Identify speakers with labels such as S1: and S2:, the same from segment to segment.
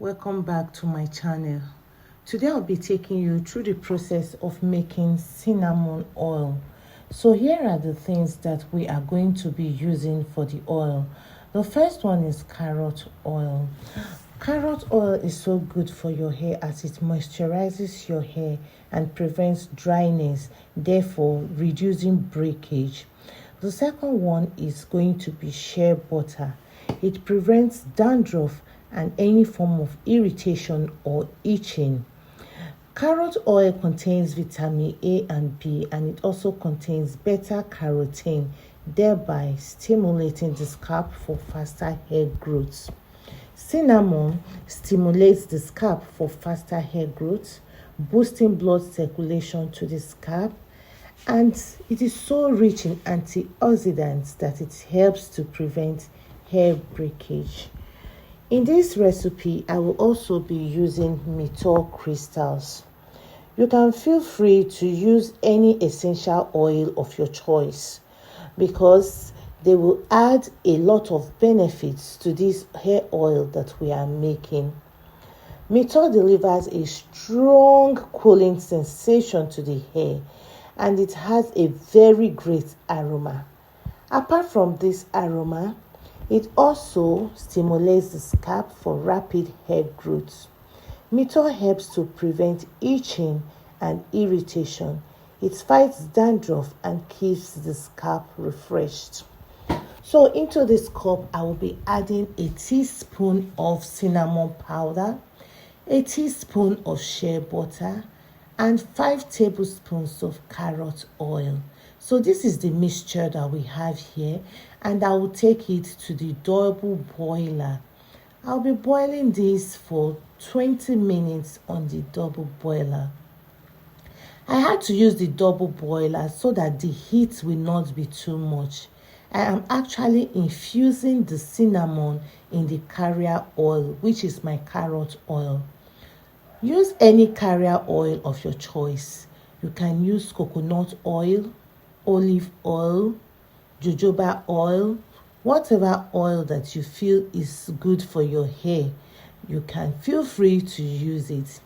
S1: Welcome back to my channel. Today I'll be taking you through the process of making cinnamon oil. So here are the things that we are going to be using for the oil. The first one is carrot oil. Carrot oil is so good for your hair as it moisturizes your hair and prevents dryness, therefore reducing breakage. The second one is going to be shea butter. It prevents dandruff and any form of irritation or itching. Carrot oil contains vitamin A and B, and it also contains beta carotene, thereby stimulating the scalp for faster hair growth. Cinnamon stimulates the scalp for faster hair growth, boosting blood circulation to the scalp, and it is so rich in antioxidants that it helps to prevent hair breakage. In this recipe, I will also be using methyl crystals. You can feel free to use any essential oil of your choice because they will add a lot of benefits to this hair oil that we are making. Methyl delivers a strong cooling sensation to the hair, and it has a very great aroma. Apart from this aroma, it also stimulates the scalp for rapid hair growth. Methyl helps to prevent itching and irritation. It fights dandruff and keeps the scalp refreshed. So into this cup, I will be adding a teaspoon of cinnamon powder, a teaspoon of shea butter, and 5 tablespoons of carrot oil. So this is the mixture that we have here, and I will take it to the double boiler. I'll be boiling this for 20 minutes on the double boiler. I had to use the double boiler so that the heat will not be too much. I am actually infusing the cinnamon in the carrier oil, which is my carrot oil. Use any carrier oil of your choice. You can use coconut oil, olive oil, jojoba oil, whatever oil that you feel is good for your hair. You can feel free to use it.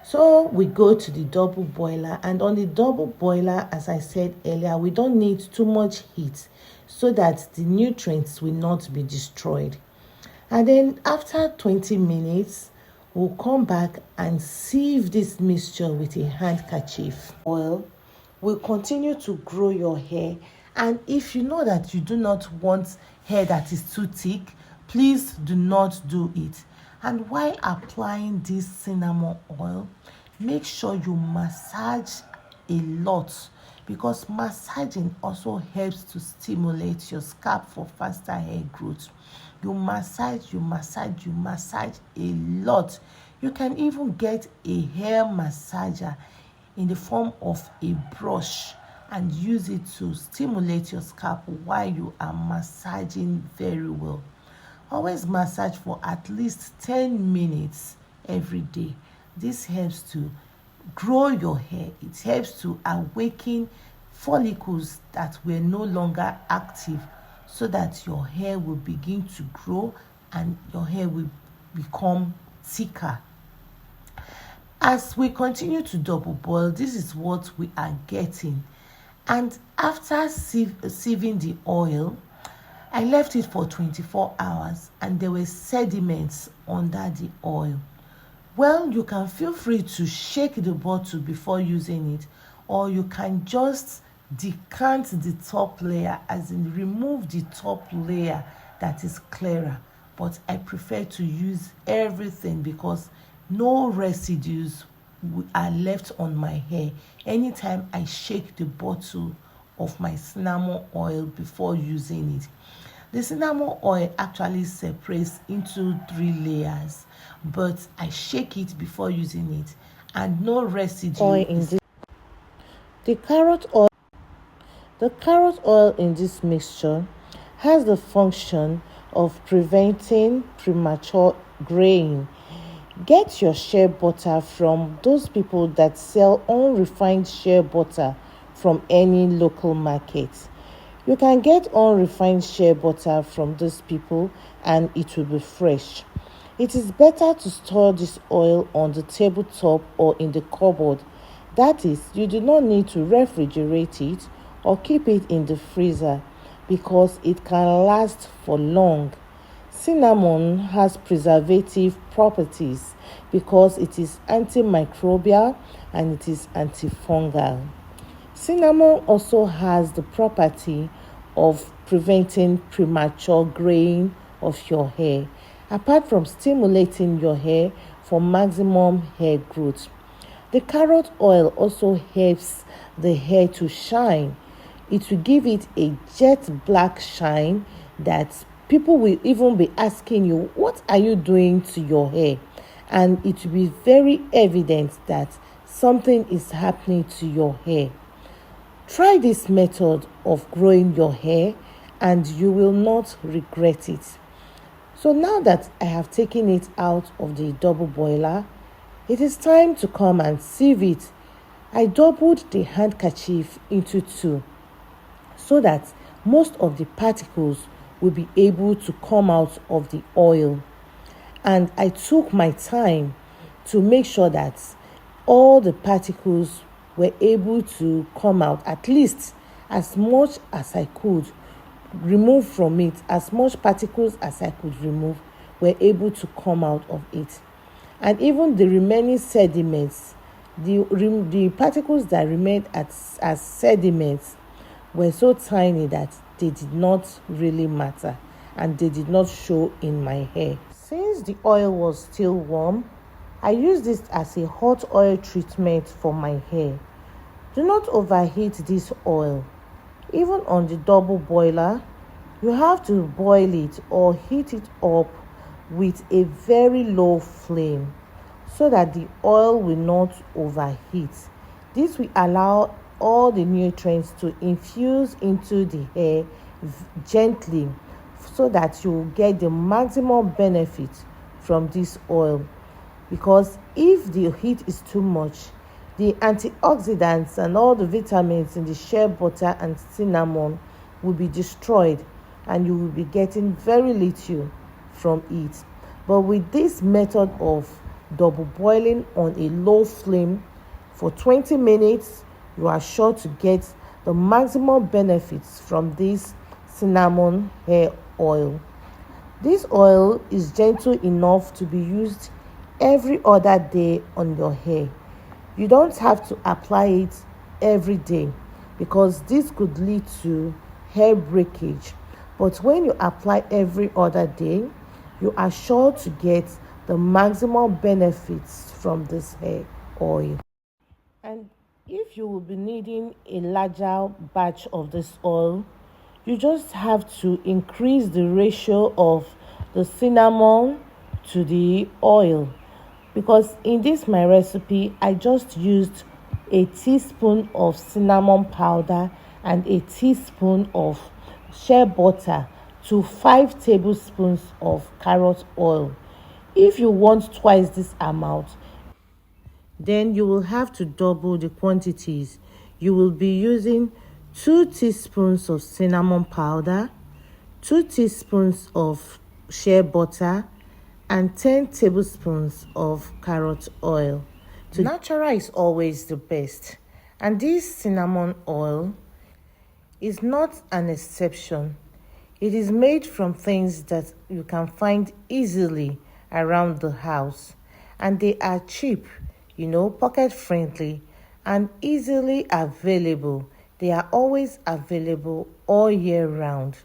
S1: So we go to the double boiler, and on the double boiler, as I said earlier, we don't need too much heat so that the nutrients will not be destroyed. And then after 20 minutes, we'll come back and sieve this mixture with a handkerchief. Oil will continue to grow your hair, and if you know that you do not want hair that is too thick, please do not do it. And while applying this cinnamon oil, make sure you massage a lot, because massaging also helps to stimulate your scalp for faster hair growth. You massage a lot. You can even get a hair massager in the form of a brush and use it to stimulate your scalp while you are massaging very well. Always massage for at least 10 minutes every day. This helps to grow your hair. It helps to awaken follicles that were no longer active, so that your hair will begin to grow and your hair will become thicker. As we continue to double boil, this is what we are getting. And after sieving the oil, I left it for 24 hours and there were sediments under the oil. Well, you can feel free to shake the bottle before using it, or you can just decant the top layer, as in remove the top layer that is clearer. But I prefer to use everything because no residues are left on my hair anytime I shake the bottle of my cinnamon oil before using it. The cinnamon oil actually separates into 3 layers, but I shake it before using it, and no residue oil in this. The carrot oil in this mixture has the function of preventing premature graying. Get your shea butter from those people that sell unrefined shea butter from any local market. You can get unrefined shea butter from those people and it will be fresh. It is better to store this oil on the tabletop or in the cupboard. That is, you do not need to refrigerate it or keep it in the freezer because it can last for long. Cinnamon has preservative properties because it is antimicrobial and it is antifungal. Cinnamon also has the property of preventing premature graying of your hair, apart from stimulating your hair for maximum hair growth. The carrot oil also helps the hair to shine. It will give it a jet black shine that people will even be asking you, what are you doing to your hair? And it will be very evident that something is happening to your hair. Try this method of growing your hair and you will not regret it. So now that I have taken it out of the double boiler, it is time to come and sieve it. I doubled the handkerchief into two so that most of the particles will be able to come out of the oil. And I took my time to make sure that all the particles were able to come out, at least as much as I could remove from it, as much particles as I could remove were able to come out of it. And even the remaining sediments, the particles that remained as sediments were so tiny that they did not really matter and they did not show in my hair. Since the oil was still warm, I used this as a hot oil treatment for my hair. Do not overheat this oil. Even on the double boiler, you have to boil it or heat it up with a very low flame so that the oil will not overheat. This will allow all the nutrients to infuse into the hair gently so that you will get the maximum benefit from this oil. Because if the heat is too much, the antioxidants and all the vitamins in the shea butter and cinnamon will be destroyed and you will be getting very little from it. But with this method of double boiling on a low flame for 20 minutes, you are sure to get the maximum benefits from this cinnamon hair oil. This oil is gentle enough to be used every other day on your hair. You don't have to apply it every day because this could lead to hair breakage. But when you apply every other day, you are sure to get the maximum benefits from this hair oil. And if you will be needing a larger batch of this oil, you just have to increase the ratio of the cinnamon to the oil. Because in this my recipe, I just used a teaspoon of cinnamon powder and a teaspoon of shea butter to 5 tablespoons of carrot oil. If you want twice this amount, then you will have to double the quantities. You will be using 2 teaspoons of cinnamon powder, 2 teaspoons of shea butter, and 10 tablespoons of carrot oil. Natural is always the best, and this cinnamon oil is not an exception. It is made from things that you can find easily around the house, and they are cheap, pocket friendly and easily available. They are always available all year round,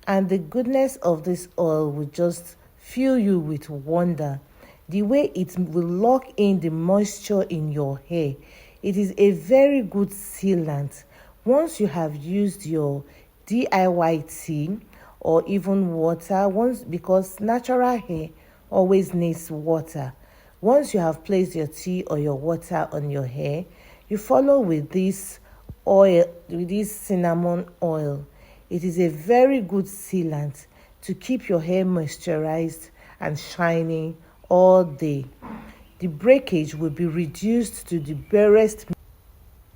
S1: and the goodness of this oil will just fill you with wonder. The way it will lock in the moisture in your hair. It is a very good sealant. Once you have used your DIY tea or even water, because natural hair always needs water. Once you have placed your tea or your water on your hair, you follow with this oil, with this cinnamon oil. It is a very good sealant to keep your hair moisturized and shining all day. The breakage will be reduced to the barest.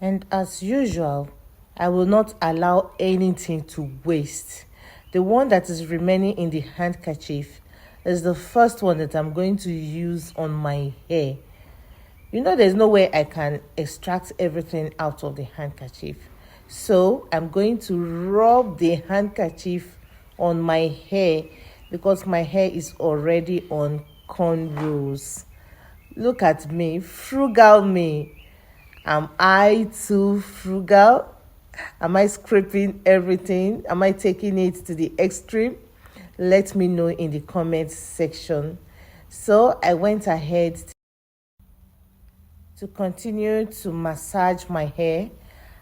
S1: And as usual, I will not allow anything to waste. The one that is remaining in the handkerchief, is the first one that I'm going to use on my hair. You know, there's no way I can extract everything out of the handkerchief. So I'm going to rub the handkerchief on my hair because my hair is already on cornrows. Look at me, frugal me. Am I too frugal? Am I scraping everything? Am I taking it to the extreme? Let me know in the comments section. So I went ahead to continue to massage my hair.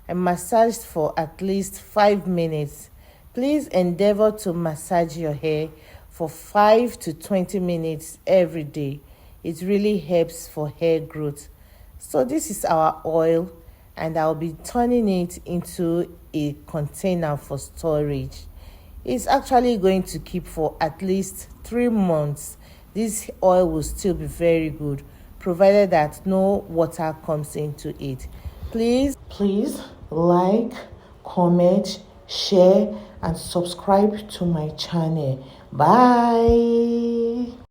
S1: I massaged for at least 5 minutes. Please endeavor to massage your hair for 5 to 20 minutes every day. It really helps for hair growth. So this is our oil, and I'll be turning it into a container for storage. It's actually going to keep for at least 3 months. This oil will still be very good, provided that no water comes into it. Please like, comment, share, and subscribe to my channel. Bye.